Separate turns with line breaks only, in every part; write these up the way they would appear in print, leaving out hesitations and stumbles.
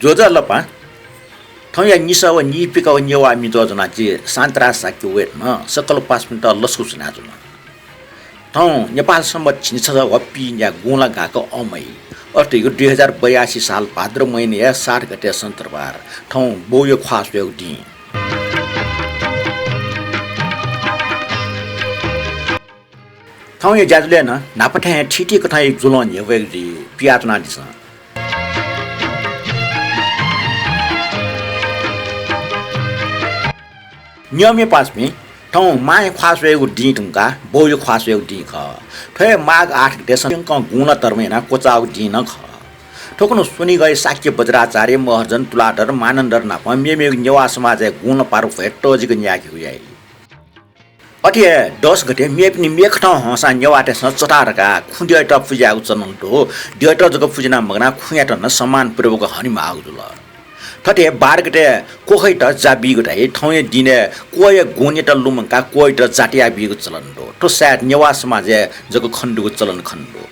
조절러봐 통야 니사와 니피카와 니와 미도저나지 산트라사 교웨나 सकल 5 मिनट लसकुसना जुन ठाउँ नेपालसम्म छिन्छ वपिन्या गुला गएको अमै अर्को 2082 साल भाद्र महिने 7 गते सन्तरबार ठाउँ बोयो खास एउटी ठाउँ यो जाजुले न नापठे ठिटी कथा एक जुलन यो वेगदी पियातना दिस नियम पासमी ठाउँ माय खास वेगु डी टुंगा बोयो खास वेगु डी ख फे माग 8 गते सन्तक गुण तरमेना कोचाउ डी न ख ठोकनु सुनि गए साक्य बज्राचार्य महर्जन तुलाधर मानन्दर नाप मेमे नेवा समाज गुण पारु फेटो जिग न्याकी हुयाइ अठे 10 गते मेपनि मेखठ हसा नेवाटे स चटारका खुन्डिय ट पूजा उचनन्तो डियट जग पूजना मगना खुयाट न सम्मान पूर्वक हनि मागुल ठटे 12 गते कोखै त जाबी गते ठौय दिने कोय गोने त लुमका कोय त जाटिया बिगु चलन्तो तो साथ नेवा समाज जग खण्डुको चलन खण्डो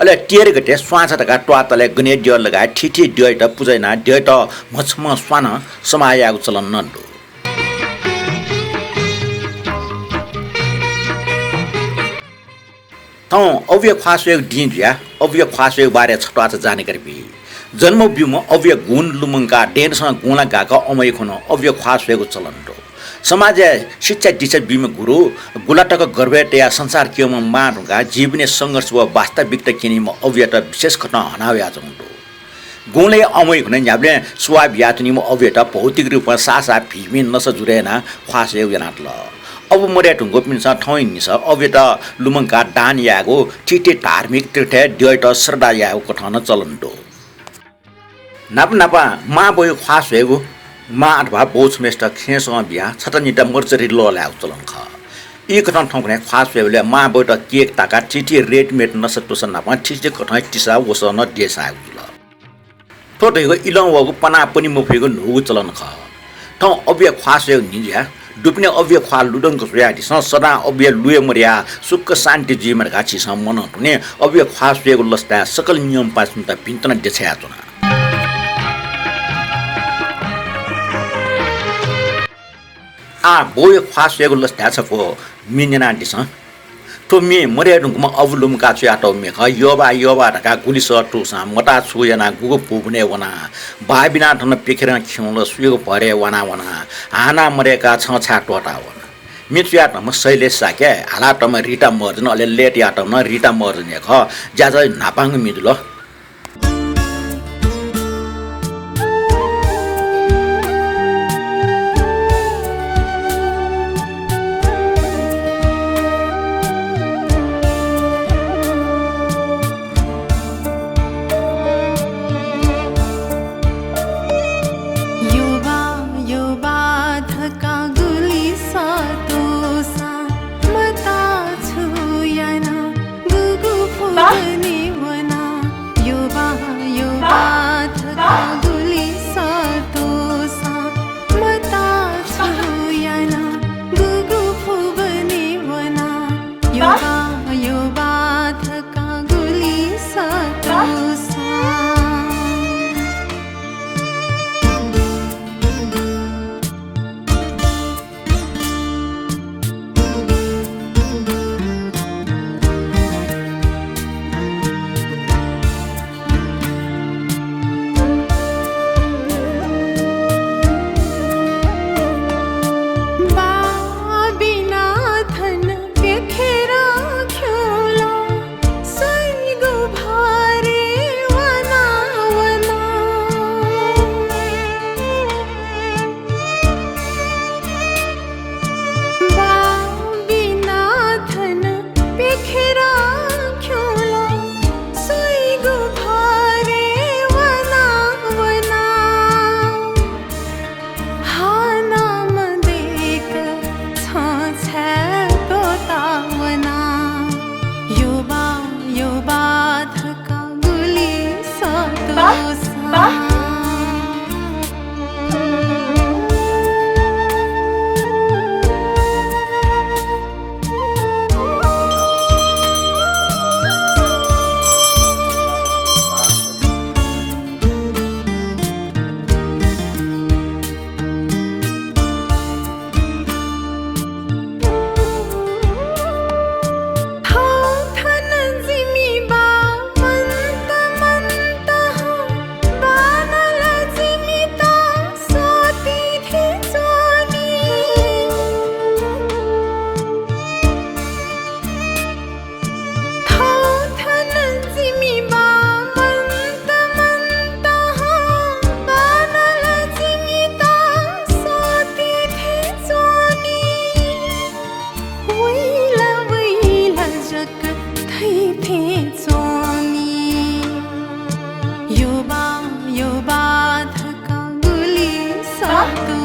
अले 13 गते स्वाछ तका ट्वातले गने डिय लगाए ठिठी डिय त पूजैना डिय त मछम स्वान समायागु चलन नन्दो ठाउँ अव्य खासयोग दिन्या अव्य खासयोग बारे छटवा जानकारी बि जन्म बिउमा अव्य गुण लुमङका डेनसँग गुणा गाका अमय खुन अव्य खासयोग चलन रो समाज शिक्षा दिशा बिम गुरु गुलाटक गर्भेटया संसार केम मारुगा जीवने संघर्ष व वास्तविकता किनिम अव्यता विशेष घटना हनाव्या जंदो गुणले अमय खुन न्याबले स्वाब यातनिम अव्यता भौतिक रूपमा सासा फिमिन नस जुरेना खासयोग यनातल अब मर्या ढुङ्गो पिन्छ ठौँ निस अव्यता लुमङका दान यागो ठिटे धार्मिक तीर्थ ड्यट श्रद्धा यागो कठन चलन्दो नाप नापा मा बोयो खास हेगो मा अथवा बोच मेस्ट खेसँग बिहा छटनिटा मर्चरी ल ल्याउ चलन ख एक कठन ठाउँ भने खास हेगोले मा बोट केक ताका ठिटे रेडमेड नसटोस नापा ठिटे कठन टिसा वसन देसा ल थोटैको इलङ वगु पना पनि मुफेको नुगु चलन ख ठाउँ अव्य खास हेगो निया डुप्ने अव्य ख्वाल लुडङको सुयाटी सदा अव्य लुए मर्या सुख शान्ति जीवन गाछि मन हुने अव्य खास वेगु लस्ता सकल नियम पासुन्ता पिन्तन देछया चुना आ बोय खास वेगु लस्ता छको मिनेना दिस तो मे मर्या ढुङमा अवलुम का छयाटो मे ख योबा ढका गुलिस टुसा मटा छुयना गुगु पुबने वना बाबिना ठन पेखेर खिउल सुयो भरे वना हाना मरेका छ छाटोटा वना मित्याटम शैलेश साके हालाटम रिटा मर्जन अले लेट याटम रिटा मर्जन ख ज्याज नापाङ मिदुल
यो बाधका गुली सक्दो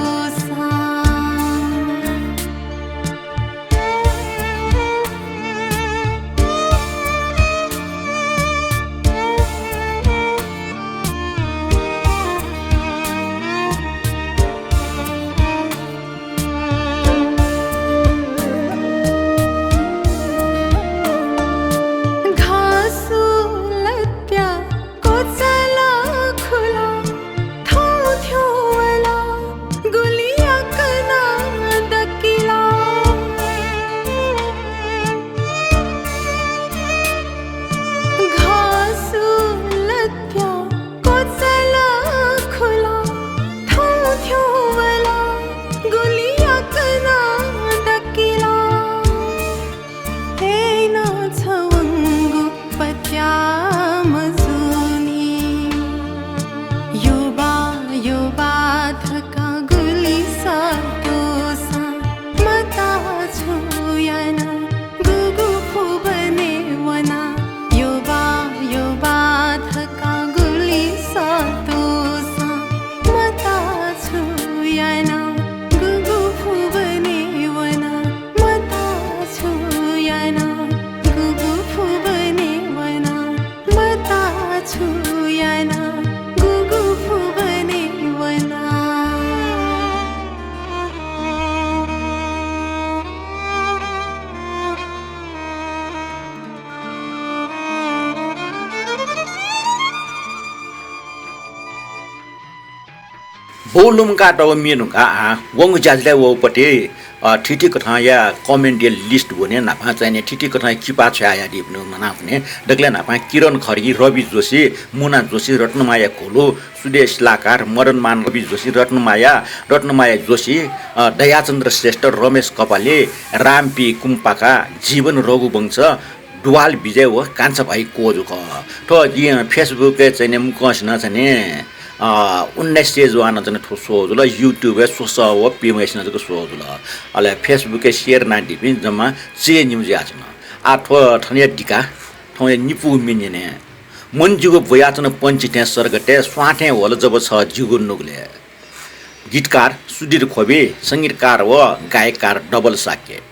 बोलुमका दव मेनुका वंग जाजले वपटे ठिठी कथा या कमेन्ट लिस्ट भने नापा चाहिने ठिठी कथा किपा छाया दिप्नु मना भने दगले नापा किरण खर्गी रवि जोशी मुना जोशी रत्नमाया खोलो सुदेश लाकार मदनमान रवि जोशी रत्नमाया जोशी दयाचन्द्र श्रेष्ठ रमेश कपाले रामपी कुम्पाका जीवन रघुवंश डुवाल विजय व कान्छा भाइ कोजुक तो फेसबुक चाहिँ मुकस न चाहिँ 19 चाहिँ ठोसो जुल युट्युब सोस व पिएमएस नजको सो जुल अले फेसबुक शेयर ना दिपि जम्मा चे न्यूज आछन आ ठने टिका ठने निपु मिन्ने मनजुगो भयाचन पञ्चिते सरगटे स्वाटे होल जब छ जुगु नुगले गीतकार सुधीर खोबे संगीतकार व गायककार डबल साके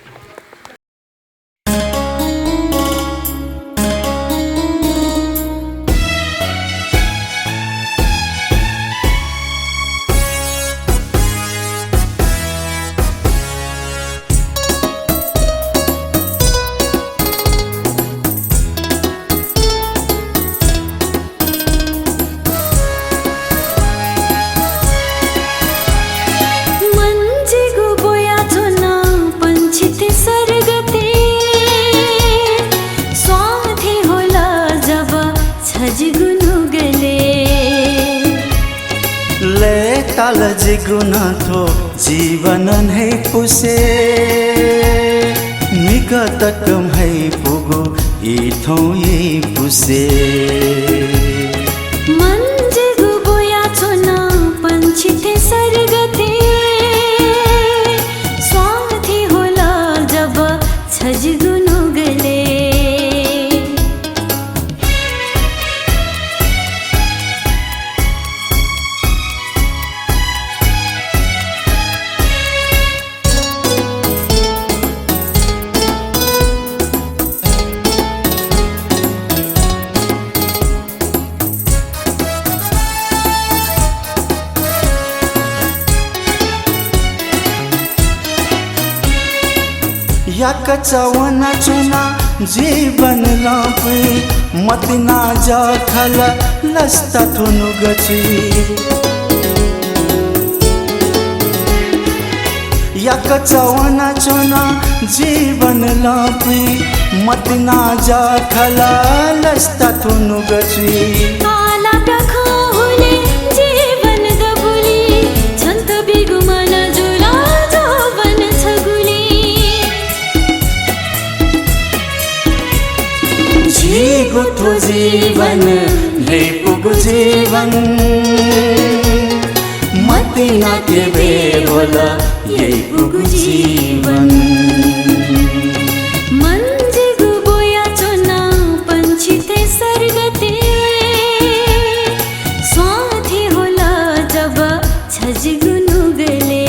जिगुना थो जीवन है पुसे निकटकम है पुगो इथो ये पुसे
मन जिगु बोया छोना पंछिते सरगते स्वार्थी होला जब छजिगुनु गले
या कचवना चुना जीवन लापे मतना जा खल लस्ता थुनु गची या कचवना चुना जीवन लापे मतना जा खल लस्ता थुनु गची गुथो जीवन ले पुगु जीवन मतिना के बे बोला ये पुगु जीवन
मंजिगु बोया चोना पंछिते सरगते स्वार्थी छजगुनु गले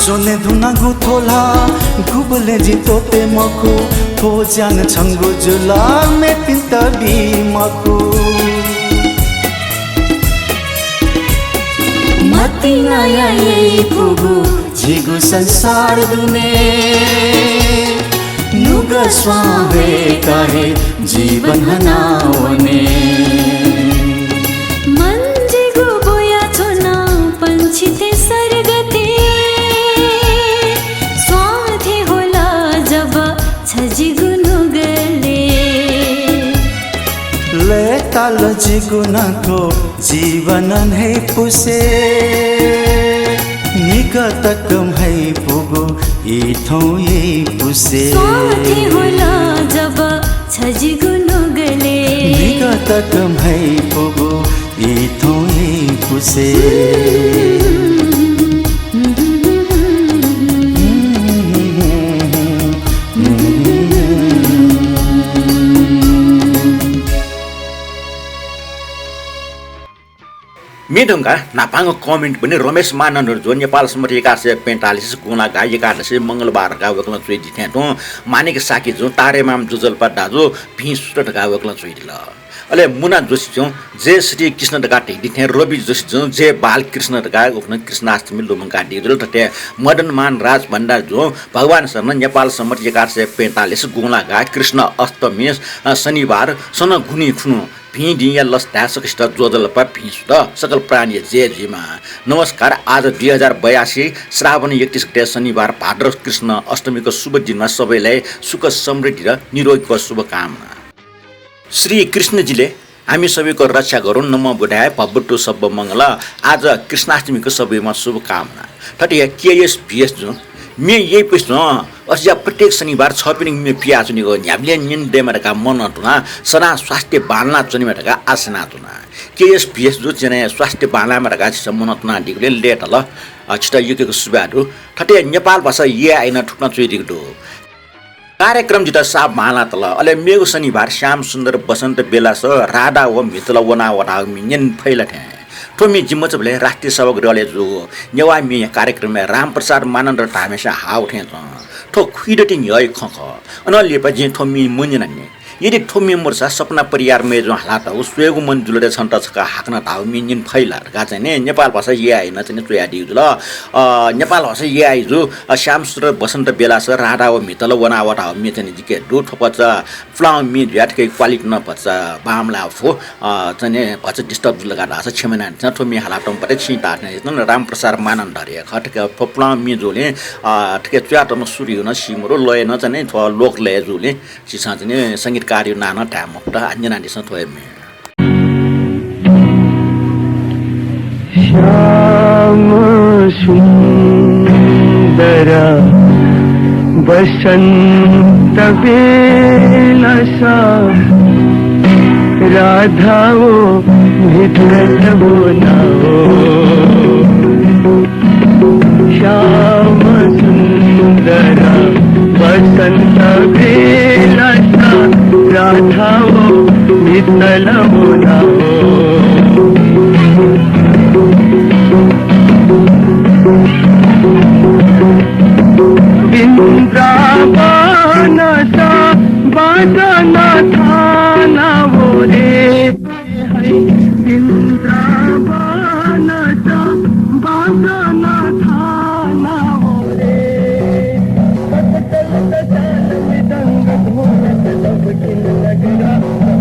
जोने धुना गुथोला गुबले जितोते मकु थो जान छंगु जुला में पिंता भी मकु मती नया ये पुगु जिगु संसार दुने नुग स्वावे काहे जीवन हनावने
मंजिगु बोया चोना पंछिते सरगते छजगुनु गले
ले ताल जिगुनको जीवनन है पुसे निकटकम है पुगु इथौ ये पुसे
साथी होला जब छजगुनु गले
निकटकम है पुगु इथौ ये पुसे
मेढुङ्गा नापाङ्गो कमेन्ट पनि रमेश मानन्दर जो नेपाल सम्मति 145 गुना गाई 11 मंगलबार का वकल चोइदि थ्याटो मानिक साकी जो तारेमाम जुजलपा दाजो भि सुट का वकल चोइदिल अले मुना जोशी जो जे श्री कृष्ण ढका टेदि थे रवि जोशी जो जे बाल कृष्ण ढका उखन कृष्णाष्टमी लुमका दिजुल तते मदन मान राज भण्डार जो भगवान शरण नेपाल सम्मति 145 गुना गा कृष्ण अष्टमी शनिबार सन घुनी खुनु भिडिया लस्ता सकिष्ट जोजलपा भिसुद सकल प्राणी जय जीमा नमस्कार आज 2082 श्रावण 31 गते शनिबार भाद्र कृष्ण अष्टमीको शुभ दिनमा सबैलाई सुख समृद्धि र निरोगीको शुभकामना श्री कृष्णजीले हामी सबैको रक्षा गरौँ नमो बुढाय भवटु सब मङ्गल आज कृष्णाष्टमीको सबैमा शुभकामना ठटिया केएस भिएस जो मे यही प्रश्न अस्या प्रत्येक शनिबार छ पिनिङ मे पिया चुनिको न्याब्ले निन देमरका मन तुना सना स्वास्थ्य बालना चुनिमरका आसना तुना केएस भिएस जो जने स्वास्थ्य बालना मरका सम्मन तुना दिगले लेट ल छिटा युकेको सुबाडु ठटे नेपाल भाषा ये आइन ठुक्न चुइदिगडो कार्यक्रम जिता साब माला तल अले मेगु शनिबार श्याम सुन्दर बसन्त बेला स राधा व मितला वना वटा मिन फैला थे टोमी जिम्मचबले राष्ट्रिय सभा गृहले जो नेवा मे कार्यक्रम में रामप्रसाद मानन्द हमेशा हाउ थे ठो खुइडटिङ यय खख अनलेपा जे ठोमी मुन्जनाने यदि ठोमी मोर्सा सपना परिवार में जो हालात हो स्वेगु मन जुलरे छन्त छका हाक्न ताउ मिन्जिन फैला गा चाहिँ नेपाल भाषा ये आइन चाहिँ चोया दिउ ल नेपाल भाषा ये आइ जो श्याम सुन्दर बसन्त बेला स राधा व मितल वनावट हो मे चाहिँ जिके दु ठपच फ्लाउ मी ज्याटकै क्वालिटी न पछ बामला फो चाहिँ भछ डिस्टर्ब जुल गाडा छ छमेना छ ठोमी हालात परे छिटा न रामप्रसाद मानन्द रे खटक फ्लाउ मी जोले ठके च्याटम सूर्य न सिमरो लय न चाहिँ लोक लय जुले छिसा चाहिँ संगीत कार्य नाना टाइम अपटा अन्य नानी स थोए में
श्याम सुंदर बसंत बेला सा राधाओ मित्रत बोलाओ श्याम सुंदर बसंत बेला सा राधाओ मितल बोलाओ वृंदावन सा बादन थाना वो रे वृंदावन सा बादन थाना वो रे मृदंग ढोलक सब किन लगरा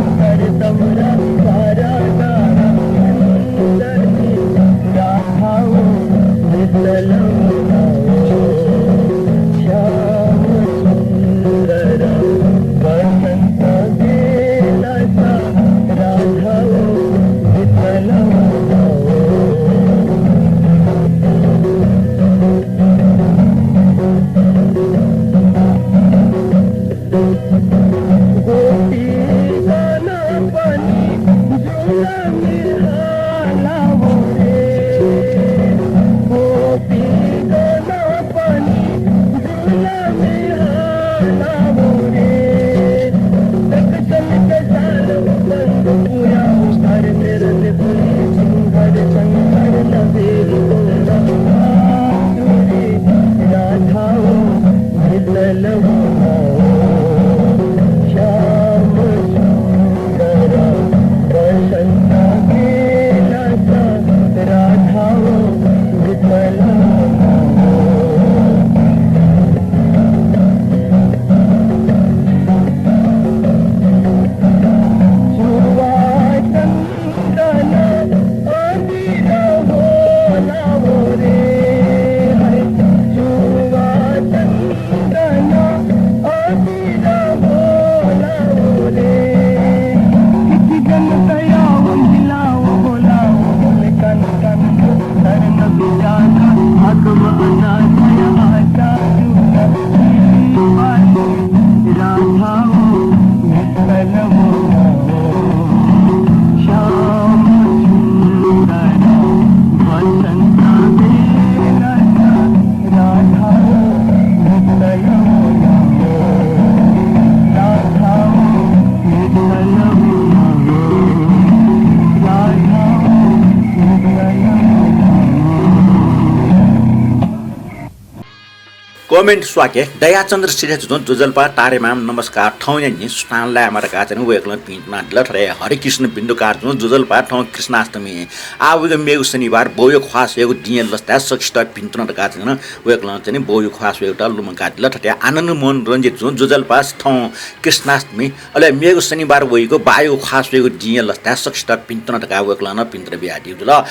कमेन्ट स्वाके दयाचन्द्र सिरेज जुन जोजल्पा तारेमाम नमस्कार ठाउँ नि सुनानलाई हमारा गाचन वेक्ल पिन्टमा लठरे हरे कृष्ण बिन्दुकार जुन जोजल्पा ठाउँ कृष्णाष्टमी आवेग मेगु शनिबार बोयो ख्वास वेगु दिए लस्ता सक्षित पिन्टन गाचन वेक्ल चाहिँ बोयो ख्वास वेगु लुमका लठरे आनन्द मोहन रञ्जित जुन जोजल्पा ठाउँ कृष्णाष्टमी अले मेगु शनिबार वेगु बायो ख्वास वेगु दिए लस्ता सक्षित पिन्टन गा वेक्ल न पिन्टर बिहाटी ल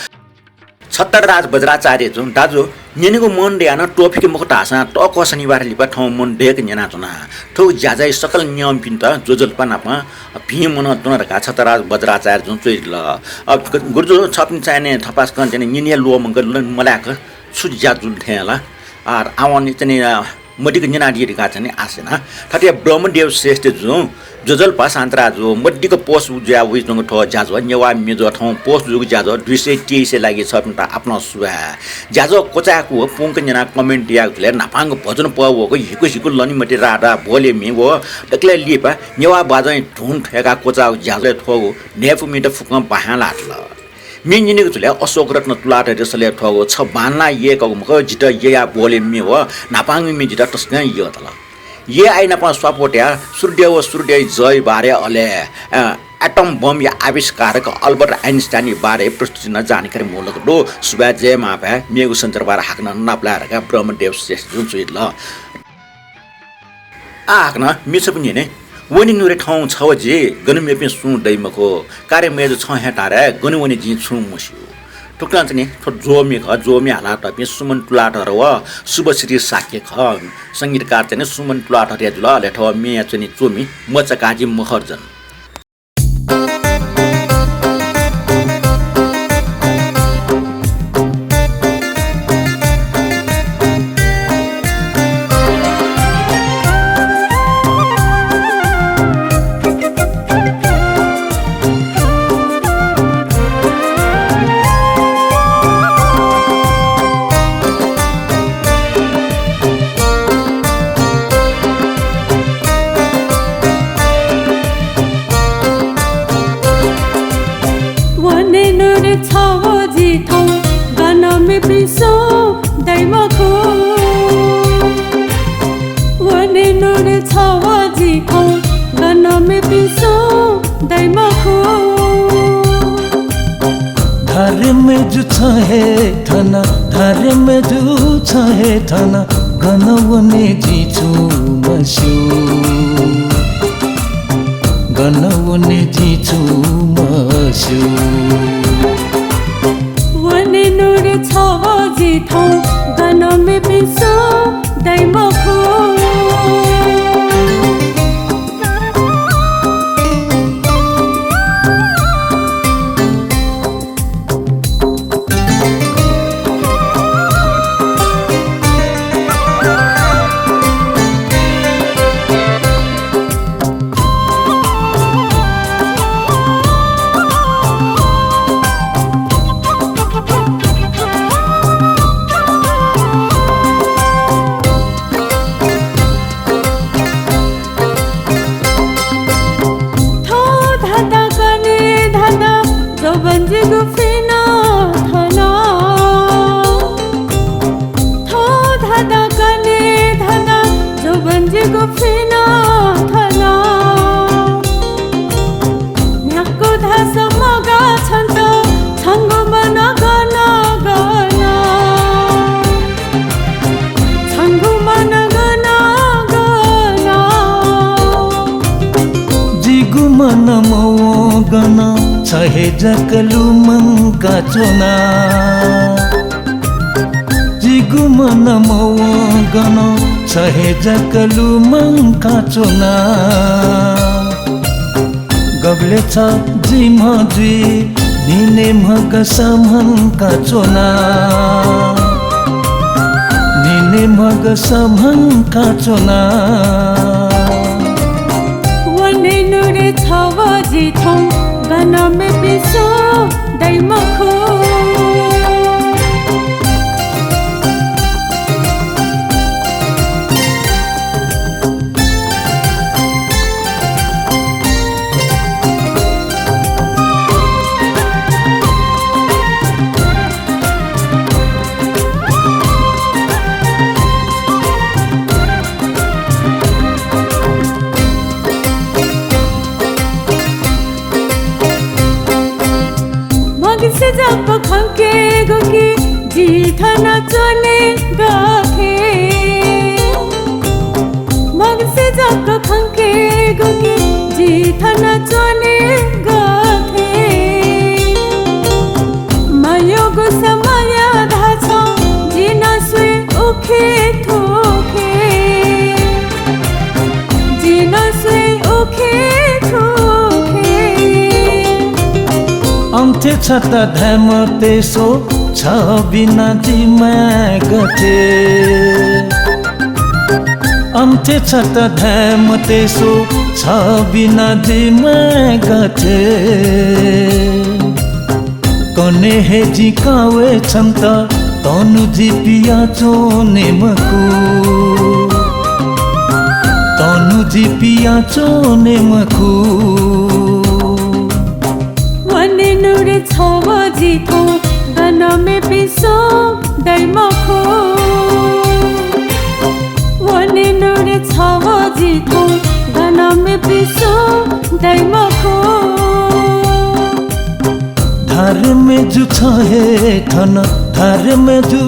छत्तरराज बज्राचार्य जुन दाजु नेनेको मन डेयान टोफीको मुख ढासा टक शनिबार लिपा ठाउँ मन डेक नेना चुना ठौ ज्याजै सकल नियम पिन्त जोजल्पा नापमा भि मन तुनरका छत्तरराज बज्राचार्य जुन चोइ ल गुरुजो छपिन चाहिने थपास कन चाहिँ निने लो मंगल मलाक सुज्या जुल थेला आर आउने चाहिँ मड्डीको निनाडीका चाहिँ आसेना थटे ब्रह्मदेव श्रेष्ठ जुन जोजल्पा सान्तरा जो मड्डीको पोस्ट उज्या उइसँग ठ ज्याजो नेवा मेजो ठाउँ पोस्ट जुग ज्याजो 223 लागि छ त आफ्नो सुहा ज्याजो कोचाको पुङक जना कमेन्ट याले नापाङ भजन पवको हिको हिको लनी मटे राडा भोले मे वो टक्ले लिपा नेवा बाजै ढुन ठेका कोचा ज्याजो ठगो नेफु मिट फुक बहाला ल मिनिनेको तुले अशोक रत्न तुलाट रेसले ठगो छ बान्ना येको मुख जित या भोले मे हो नापाङ मे जित तस्कै यो तल ये आइन पा स्वापोट्या सूर्य जय बारे अले एटम बम या आविष्कारक अल्बर्ट आइन्स्टाइन बारे प्रस्तुति न जानकारी मूलक दो सुबा जय मापा मेगु सञ्चारबार हाक्न नप्लाएरका ब्रह्मदेव श्रेष्ठ जुन चाहिँ ल आक्न मिछ पनि ने वनि नुरे ठाउँ छ जे गनुमेपि सु दैमको कार्य मेज छ हेटारे गनुवनि जी छु मुस्यो टुक्ला चाहिँ जोमी हाला टपि सुमन प्लाटर व शुभश्री साक्य ख संगीतकार चाहिँ सुमन प्लाटर या जुल लेठ मे चाहिँ चोमी मचकाजी महर्जन
धारे में जो छहे थाना धारे में जो छहे थाना गनवने जीचु मस्यो गनवने जीचु मस्यो
वने नोरे छव जिथौ गनमे पिसो दैमखो
छहे जकलु मन का चोना जिगु मन गन छहे जकलु मन का चोना गबले छ जिम जी निने मग समन का चोना निने मग समन का चोना
वने नुरे छव जिथौ गनमे पिसो दैमखो से जब खंके गोगी जीठ नचने गाथे मग से जब खंके गोगी जीठ नचने गाथे मायो गो समय धाछ जिना सुई उखे ठोके जिना सुई उखे ठोके
अन्त्य छ त धर्म त्यसो छ बिना जिमा गथे अन्त्य छ त धर्म त्यसो छ बिना जिमा गथे कने हे जिकावे छन् त तनु जिपिया चोने मकु तनु जिपिया चोने मकु
वने नुरे छव जितो गन में पिसो दैमखो वने नुरे छव जितो गन में पिसो दैमखो
धार में जु छ हे थन धार में जु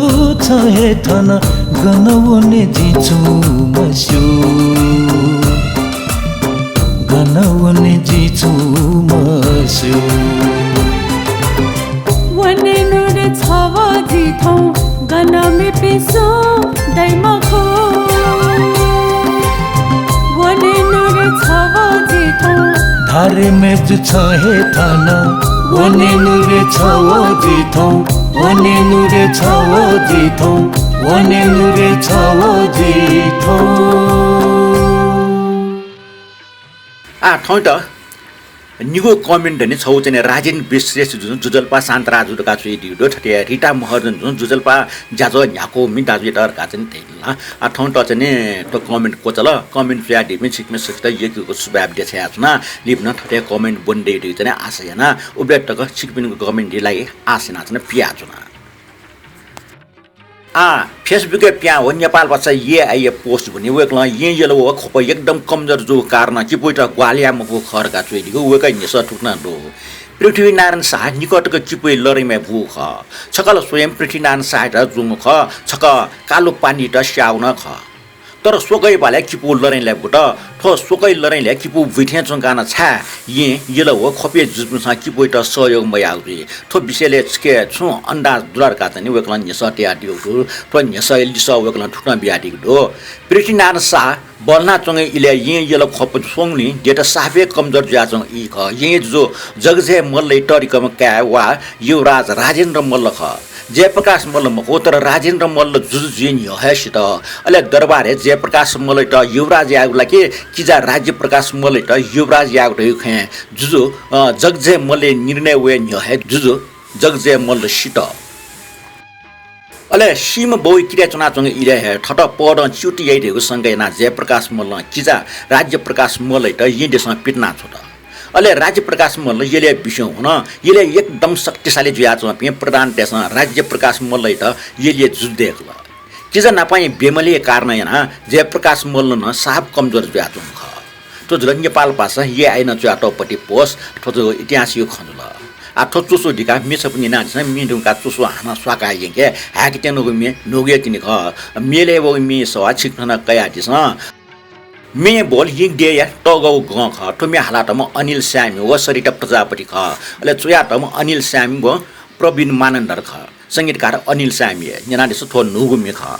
छ हे थन गनवने जिछु मस्यो गनवने जिछु मस्यो
वने नुरे छव जितो गन में पिसो दैमखो वने नुरे छव जितो
धार में जु छ हे थन वने नुरे छव जितो वने नुरे छव जितो वने नुरे छव जितो
ठाउँ त निगो कमेन्ट नि छौ चाहिँ राजेन विश्रेष जुन जुजल्पा शान्तराजु का छु दिउडो ठटे रिटा महर्जन जुन जुजल्पा जाजो न्याको मिटाजु डर का चाहिँ तेला ठाउँ त चाहिँ त कमेन्ट कोचल कमेन्ट फ्या दिमे सिक्मे सिक्दा यको सुबाब दे छ ना लिप्न ठटे कमेन्ट बन्डे दि चाहिँ आशयना उब्याटक सिक्पिनको कमेन्ट दिलाई आशना चाहिँ पियाजुना फेसबुक प्या हो नेपाल भाषा ये आइए पोस्ट भने वेकला ये येलो हो खप एकदम कमजोर जो कारण कि पोइटा ग्वालिया मको खरका चोइदिको वेकै निस ठुक्न दो पृथ्वी नारायण शाह निकटको चिपुइ लरीमा भूख छकल स्वयं पृथ्वी नारायण शाह र जुङ ख छक कालो पानी त स्याउन ख तर सोकै भाले किपु लरै ल्याबुट थो सोकै लरै ल्या किपु विठ्या चंगाना छा येलो हो खपे जुसमा किपु त सहयोग मयाउरी थो विषयले के छु अन्दाज दुलर का चाहिँ वेकला निसट्या दिउ थो निसै लिस वेकला ठुक्न बियाडी दो पृथ्वीनारायण शाह बलना चंगे इले येलो खप सोंगनी डेटा साफे कमजोर जाचंग इ ख ये जो जगजे मल्लै तरिकम का वा युवराज राजेन्द्र मल्ल ख जयप्रकाश मल्ल मको तर राजेन्द्र मल्ल जुजुजिन यहेसित अले दरबारे जयप्रकाश मल्ल त युवराज यागुला के किजा राज्य प्रकाश मल्ल त युवराज याग रह्यो खे जुजु जगजे मल्ल निर्णय वे यहे जुजु जगजे मल्ल सित अले सीम बोई किरा चुना चंग इले हे ठट पड च्युटी याइदेको सँगै ना जयप्रकाश मल्ल किजा राज्य प्रकाश मल्ल त यिदेसँग पिटना छ त अले राज्य प्रकाश मल्ल येले विषय हुन येले एकदम शक्तिशाली जुयाच पे प्रधान देश राज्य प्रकाश मल्ल त येले जुद्देक ल किजा नपाई बेमले कारण yana जयप्रकाश मल्ल न साफ कमजोर जुयाच ख तो जुल नेपाल भाषा ये आइन जुयाटपट्टि पोस्ट ठोजो इतिहास यो खनुल आठो चुसो दिका मेछ पनि नाच मिडुका चुसो हाना स्वाका यके हाकिते नगुमे नोगे किनि ख मेले वो मे सवा छिक्न कया दिस मे बोल हिग दे या टगौ ग ख ठुमे हालाटमा अनिल स्यामी व सरिता प्रजापति ख अले चुयाटमा अनिल स्यामी व प्रवीण मानन्दर ख संगीतकार अनिल स्यामी जना दिस थो नुगुमे ख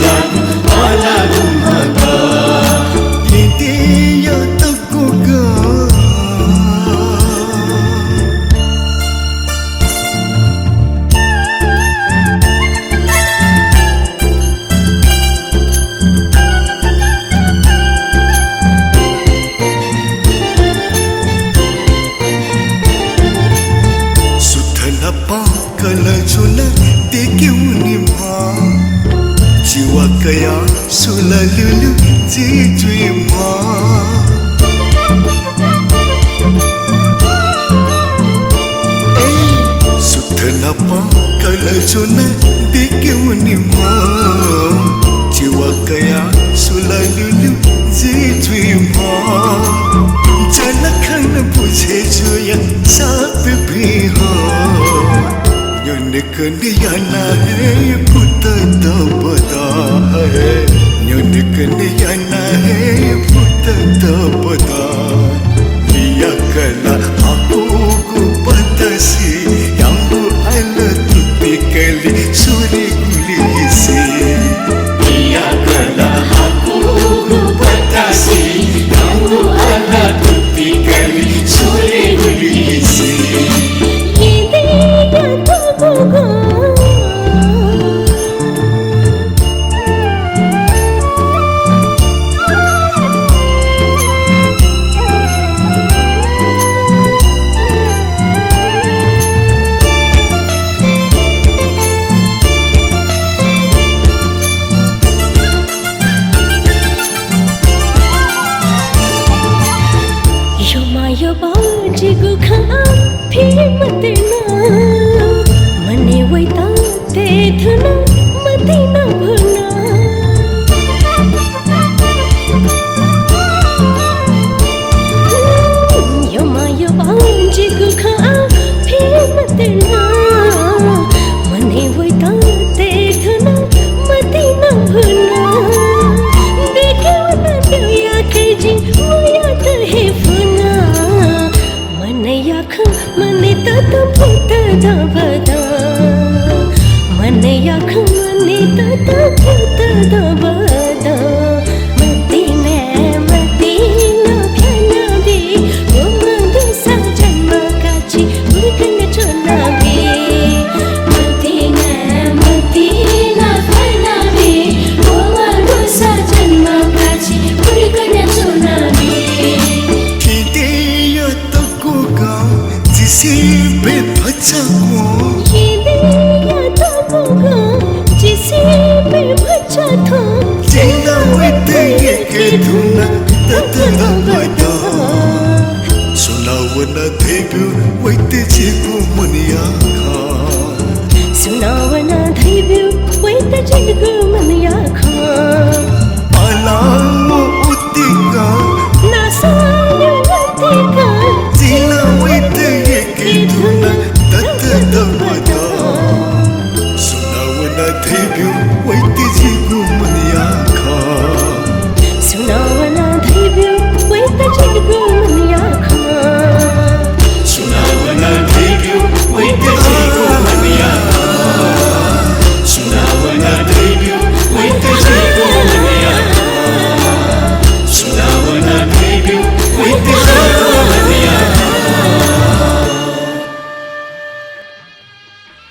जान आला गुम्हाका
किदियो तकुगा सुथला पाकल झुला देख्यौनी मा जीवा कया सुललुलु जिजुई मा सुथला पाकल झुला देख्यौनी मा जीवा कया सुललुलु जिजुई मा जलखन बुझे जुया साप भी हो निकनियाना है पुत दबदा है निकनियाना है पुत दबदा लिया कला आपको को पतसी यांगु अल तुति कली सूरी गुली से
लिया कला आपको को पतसी यांगु अल तुति कली सूरी गुली से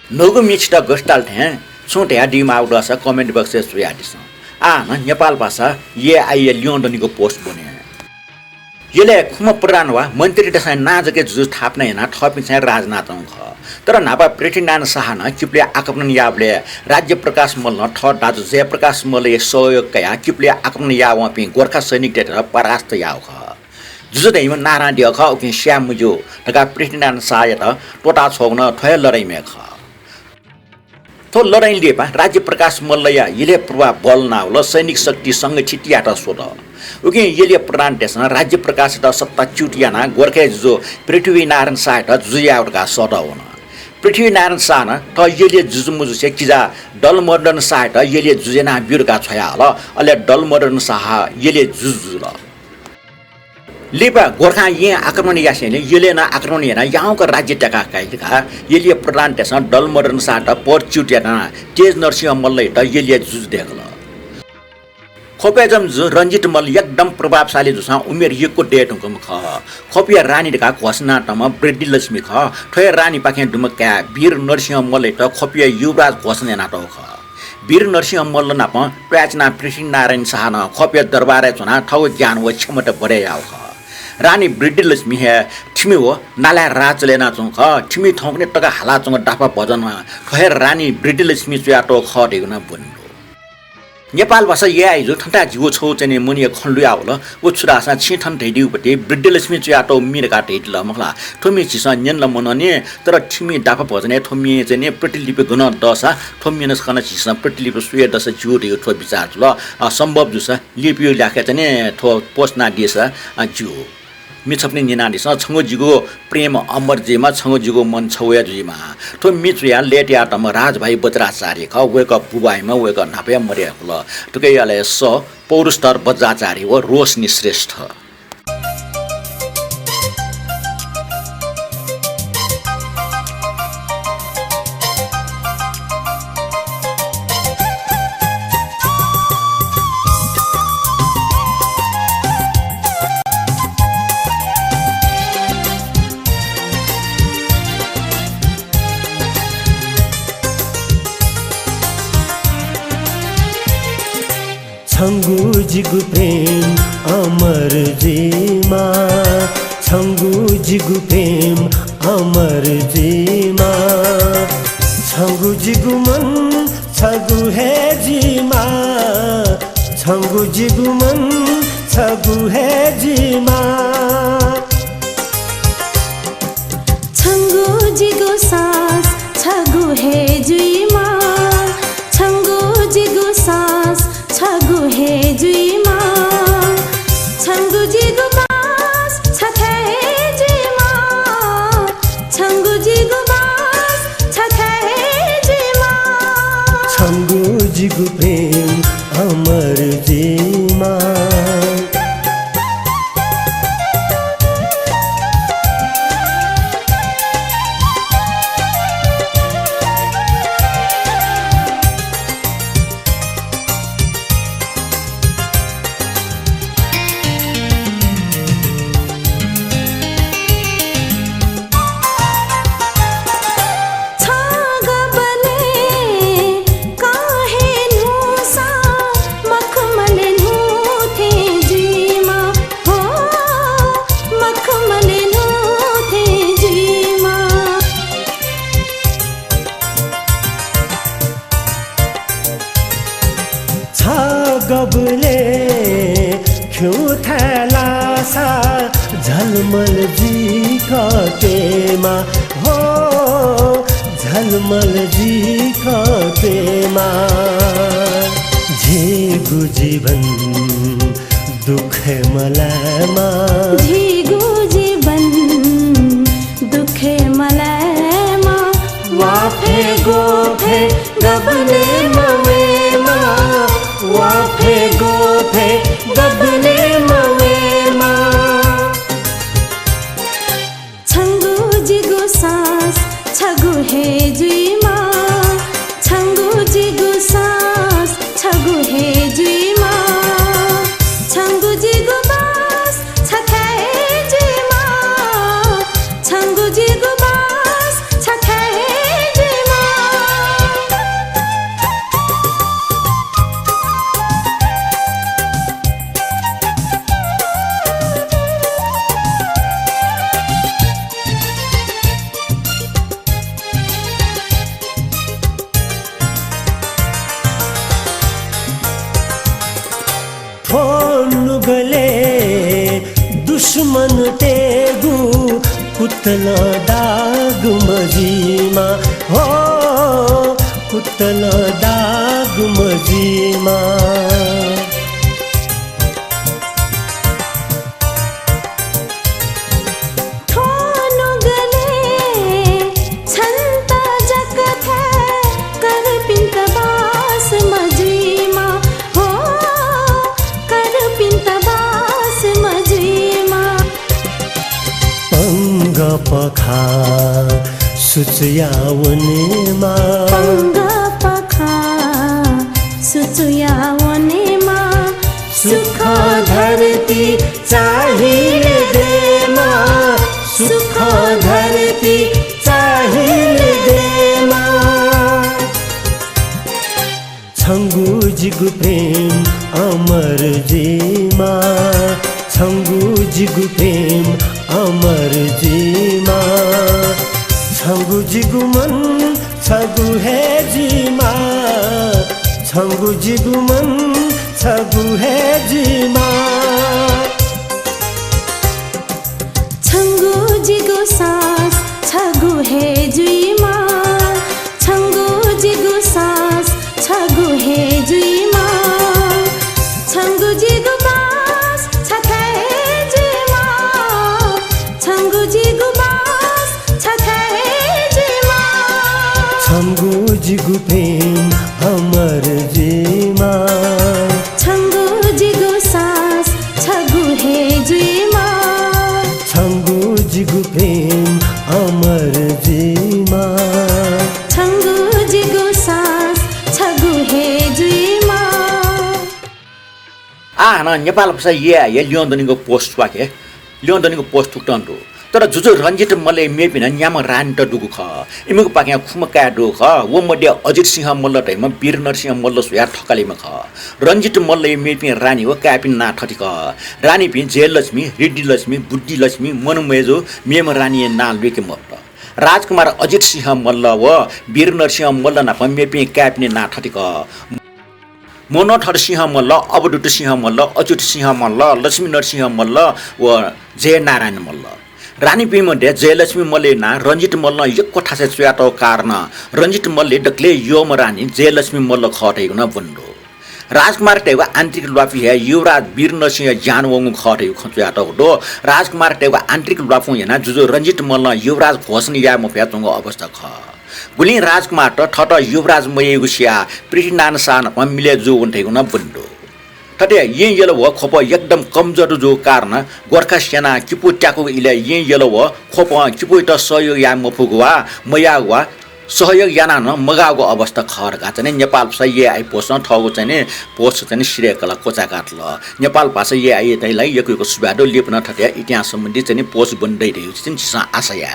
नोगो मिक्स्ड गस्टाल्ट हैं छोटे डिम आउट अस कमेन्ट बक्स सुयादिस न नेपाल भाषा ये आइए लियोडनीको पोस्ट बने यसले खुम प्रधान वा मन्त्री दसाई नाजके जुज थाप्न हेना थपि चाहिँ राजनाथ ख तर नापा पृथ्वीनारायण शाह न किप्ले आक्रमण यावले राज्य प्रकाश मल न ठ दाजु जयप्रकाश मल सहयोग कया किप्ले आक्रमण याव पि गोर्खा सैनिक डेटा परास्त याव ख जुज दैम नारायण दिय ख उकि श्याम मुजो तका पृथ्वीनारायण शाह त टोटा छोग्न थय लडाई मे ख तो लडाई लिएपा राज्य प्रकाश मल्लया यले प्रभाव बल नावल सैनिक शक्ति संगठित याटा सोध उकि यले प्रधान देश राज्य प्रकाश त सत्ता चुटियाना गोर्खे जो पृथ्वीनारायण शाह त जुयाउटका सद हुन पृथ्वीनारायण शाह न त यले जुजुमुजु से किजा डलमर्दन शाह त यले जुजेना बिरुका छया ल अले डलमर्दन शाह यले जुजुल लेपा गोर्खा यहाँ आक्रमण यासेले यले न आक्रमण हेना यहाँको राज्य टका काइका यले प्रधान देश डलमर्दन शाह त पर चुटियाना तेज नरसिंह मल्लै त यले जुज देखल खोपिया जम रञ्जित मल्ल एकदम प्रभावशाली जुसा उमेर यको डेट हुकम ख खोपिया रानी का घोषणा टम वृद्धि लक्ष्मी ख ठोय रानी पाखे डुमक्या वीर नरसिंह मल्ल त खोपिया युवराज घोषणा नाटक ख वीर नरसिंह मल्ल नाप प्याचना पृथ्वी नारायण शाह न खोपिया दरबार चुना ठौ ज्ञान व क्षमता बढे आउ ख रानी वृद्धि लक्ष्मी हे ठिमी हो नाला राजले नाचौँ ख ठिमी ठाउँने टका हालाचौँ डाफा भजनमा ठोय रानी वृद्धि लक्ष्मी चुयाटो ख डेगुना बन्नु नेपाल भाषा ये आइजो ठन्टा जिउ छौ चाहिँ मुनि खण्डुया होला उ छुरासा छिठन ढैडिउपटे वृद्धलक्ष्मी चुयाटो मिरका ढैडल मखला ठोमी छिसा न्यन मनने तर ठिमी डाफा भजने ठोमी चाहिँ प्रतिलिपि गुण दशा ठोमी नस्कन छिसा प्रतिलिपि सुय दशा जिउ ढे ठो विचार ल सम्भव जुसा लिपियो ल्याखे चाहिँ ठो पोस्टना दिसा जिउ मिछप्ने निनानीसँग छङ्गोजीको प्रेम अमरजीमा छङ्गोजीको मन छौयाजीमा ठो मिचुया लेट्या टम राजभाइ बज्राचार्य ख वेक बुबाइमा वेक नापया मर्या ल टुकै याले स पौरस्तर बज्राचार्य व रोशनी श्रेष्ठ
छङ्गुजीको प्रेम अमर जीमा छङ्गुजीको प्रेम अमर जीमा छङ्गुजीको मन छगु हे जीमा छङ्गुजीको मन छगु हे जीमा
छङ्गुजीको सास छगु हे जुइमा छङ्गुजीको सास छगु हे जुइमा छङ्गुजीको बास छथे जुइमा छङ्गुजीको बास छथे जुइमा
छङ्गुजीको प्रेम अमर जीमा गबले क्यों थैलासा झलमल जी का तेमा हो झलमल जी का तेमा झीगु जीवन दुख मलमा
झीगु जीवन दुख मलमा
वाफे गोफे गबले मवेमा वाफे गोफे गबले मवेमा
छङ्गुजीको सास छगु हे जुइमा छङ्गुजीको सास छगु हे जुइमा छङ्गुजीको बास छथे जुइमा छङ्गुजीको बास छथे जुइमा
गले दुश्मन तेगु कुतला दाग मजीमा हो कुतला दाग मजीमा पखा सुचुयावनेमा
पङ्ग पखा सुचुयावनेमा
सुख धरती चाहिए देमा सुख धरती चाहिए देमा छङ्गु जिगु प्रेम अमर जीमा छङ्गु जिगु प्रेम अमर जीमा छङ्गु जिगु मन छगु है जीमा छङ्गु जिगु मन छगु है जीमा
छङ्गु जिगु सास छगु हे जुइमा छङ्गु जिगु सास छगु हे जुइमा छङ्गु जिगु बास छथै जुइमा छङ्गु जिगु बास छथै जुइमा
छङ्गु जिगु प्रेम अमर जीमा
छङ्गु जिगु सास छगु हे जुइमा
छङ्गु जिगु प्रेम अमर जीमा
छङ्गु जिगु सास छगु हे जुइमा
न नेपाल भाषा ये लियोन्दनीको पोस्ट वाके लियोन्दनीको पोस्ट टुक्टन्टो तर जुजो रञ्जित मल्ल मेपिन न्याम रान्ट डुगु ख इमुको पाक्या खुमका डु ख वो मध्ये अजित सिंह मल्ल टैमा वीर नरसिंह मल्ल सुया ठकालीमा ख रञ्जित मल्ल मेपिन रानी हो कापिन ना ठटी ख रानी पिन जयलक्ष्मी रिड्डी लक्ष्मी बुद्धि लक्ष्मी मनुमेजो मेम रानी ना लुके मल्ल राजकुमार अजित सिंह मल्ल व वीर नरसिंह मल्ल ना मेपिन कापिन ना ठटी ख मनोठर सिंह मल्ल अवडुट सिंह मल्ल अच्युत सिंह मल्ल लक्ष्मी नरसिंह मल्ल व जय नारायण मल्ल रानी पिमध्ये जयलक्ष्मी मल्ले ना रञ्जित मल्ल एक कोठासे चुयाटो कारण रञ्जित मल्ले डक्ले योम रानी जयलक्ष्मी मल्ल खटेको न बन्डो राजकुमार टेवा आन्तरिक लुवाफी है युवराज वीर नरसिंह जानवङ खटेको खचुयाटो डो राजकुमार टेवा आन्तरिक लुवाफु हेना जुजो रञ्जित मल्ल युवराज घोषण या मफ्याचङ अवस्था ख गुली राजकुमार ठट युवराज मयगुसिया पृथ्वीनारायण शाह मिले जो उन्ठेको न बन्डो ठटे ये येलो व खोप एकदम कमजोर जो कारण गोर्खा सेना किपु ट्याको इले ये येलो व खोप किपु त सहयोग या मफुगवा मयागवा सहयोग याना न मगाको अवस्था खरका चाहिँ नेपाल भाषा ये आई पोस्ट ठगो चाहिँ पोस्ट चाहिँ श्रेयकला कोचा काट्ल नेपाल भाषा ये आई तैलाई यको सुबाडो लेप्न ठटे इतिहास सम्बन्धी चाहिँ पोस्ट बन्दै રહ્યું છે चाहिँ आशा या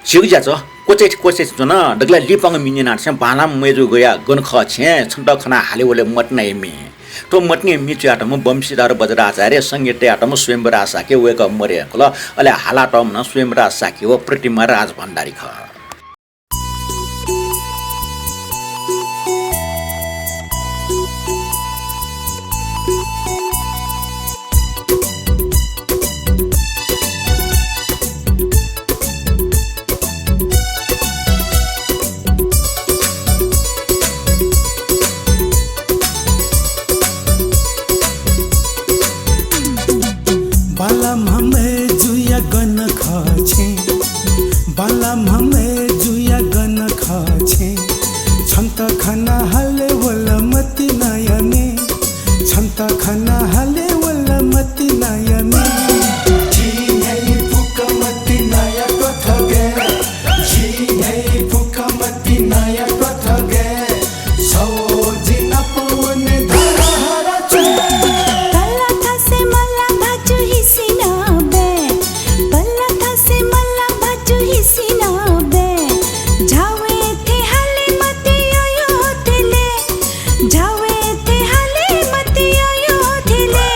छिउजा छ कोचे न डगला लिपंग मिनिना छ बालाम मेजु गया गनख छे छन्द खना हाले ओले मटनै मे तो मटनी मिचु आटम बमसीदार बज्राचार्य संगीत आटम स्वयंवरा साके वेक मरे कल अले हालाटम न स्वयंवरा साके व प्रतिमा राज भण्डारी ख
बालाम हमें जुया गन खाछे बालाम हमें जुया गन खाछे छन्ता खाना हाले वला मति नयने छन्ता खाना हाले वला मति नयने जी नहीं फुका मति नया कथा गे जी नहीं फुका मति नया कथा गे सो जिना पवन धारा हरा चे
पल्ला था से मल्ला भाजु हिसिना बे पल्ला था से मल्ला भाजु हिसिना बे जावे थे हाले मति यो थेले जावे थे हाले मति यो थेले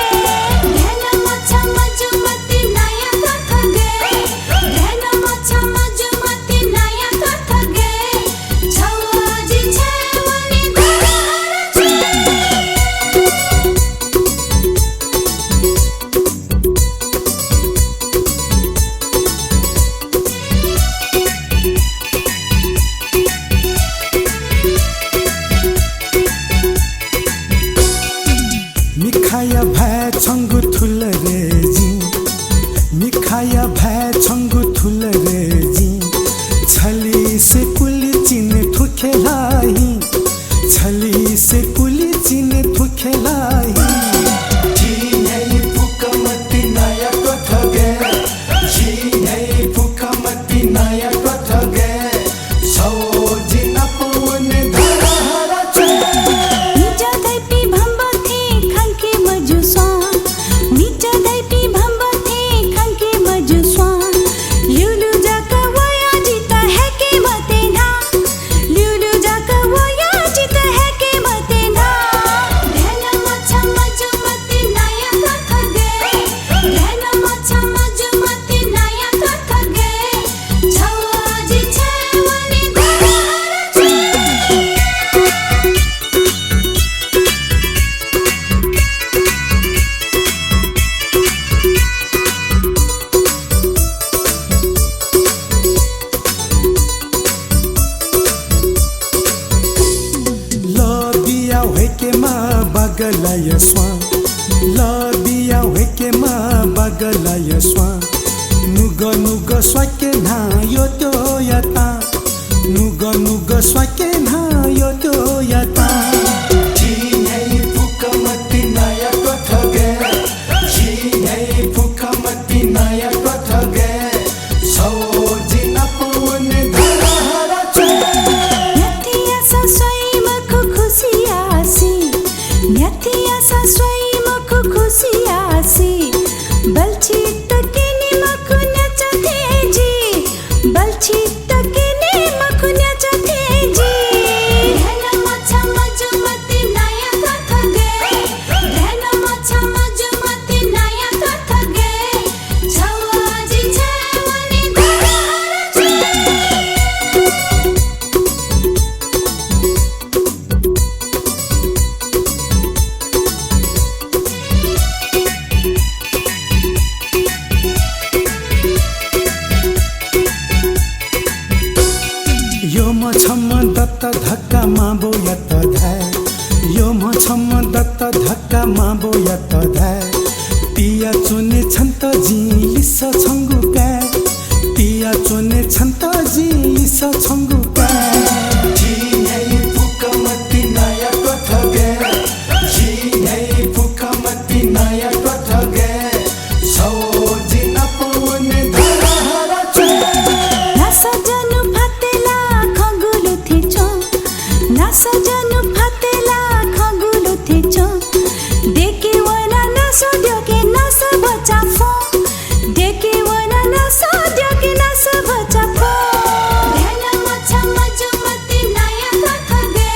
धन मछा मजु मति नया कथा गे धन मछा मजु मति नया कथा गे छवा जी छवनी धारा चे
मिखाया भय छंगु थुल रे जी मिखाया भय छंगु थुल रे जी छली से कुली चिन थुखेलाई छली से कुली चिन थुखेलाई जी नहीं फुका मति नया कथा गे जी नहीं फुका मति नया कथा गे सो जिना पवन धारा हरा चे
निजा दैपी भम्बथि
हेकेमा बगलाय स्वा लबिया हेकेमा बगलाय स्वा नुग नुग स्वाके ना यो तो यता नुग नुग स्वाके ना यो तो यता जी नहीं फुकमती नया कथगे जी नहीं फुकमती नया कथगे सो जिना पवन धरा हरा चे
न्याथिया सा स्वयंको खुसियासी न्याथिया सा स्वयंको खुसियासी बलचित केने मकुन्याचा तेजी बलचित केने मकुन्याचा तेजी ध्यान माछा मजुमती नया कथगे ध्यान माछा मजुमती नया कथगे छवाजी छवनी धरा हरा
यो म छम दत्त धक्का माबो यत धाय यो म छम दत्त धक्का माबो यत धाय पिया चोने छन्त जी लिस छंगु का पिया चोने छन्त जी लिस छंगु का जी नहीं फुकमती नया कथगे जी नहीं फुकमती नया कथगे सो जिना पवन धरा हरा चे
नासजनु फातेला खगुलु थिचो नासजनु फातेला खगुलु थिचो देखे वना नासो द्योके नास बचा फो देखे वना नासो द्योके नास बचा फो ध्यान माछा मजुमती नया कथगे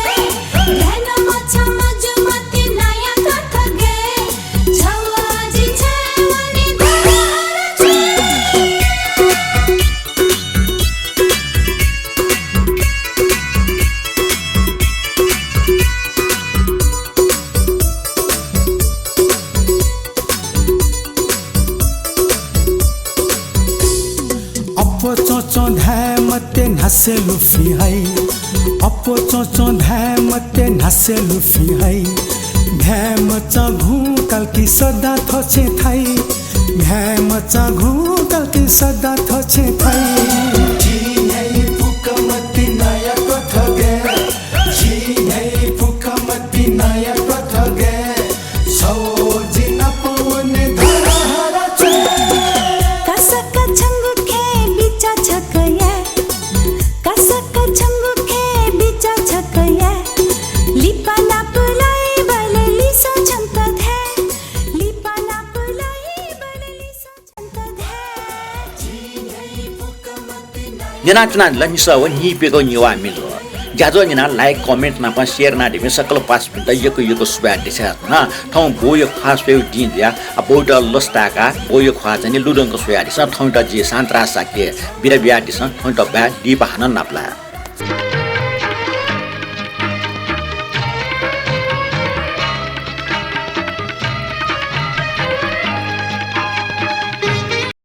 ध्यान माछा मजुमती नया कथगे छवाजी छवनी धरा हरा
अपो चोचो धाय मते नासे लुफी है अपो चोचो धाय मते नासे लुफी है धाय मचा घू कल की सदा थोचे थाई धाय मचा घू कल की सदा थोचे थाई जी नहीं फुकमती नया कथगे जी नहीं फुकमती नया कथगे सो जिना पवन धरा हरा चे
कसक छंगुखे बिचा छकया कसक छंगुखे बिचा छकया लिपा नापुलाई बले लिसो छन्त धे लिपा नापुलाई बले लिसो छन्त धे
निना चुना लनिसा व नि पेको निवा मिलो ज्याजो निना लाइक कमेन्ट ना पा शेयर ना दिमे सकल पास पिन त यको सुबा दिसा ना ठौ बोयो खास पे दिन दिया आ बोटा लस्ताका बोयो खा चाहिँ लुडङको सुया दिसा ठौ त जे सान्त्रा साके बिरा बिया दिसा ठौ त बा दिपा हन नाप्ला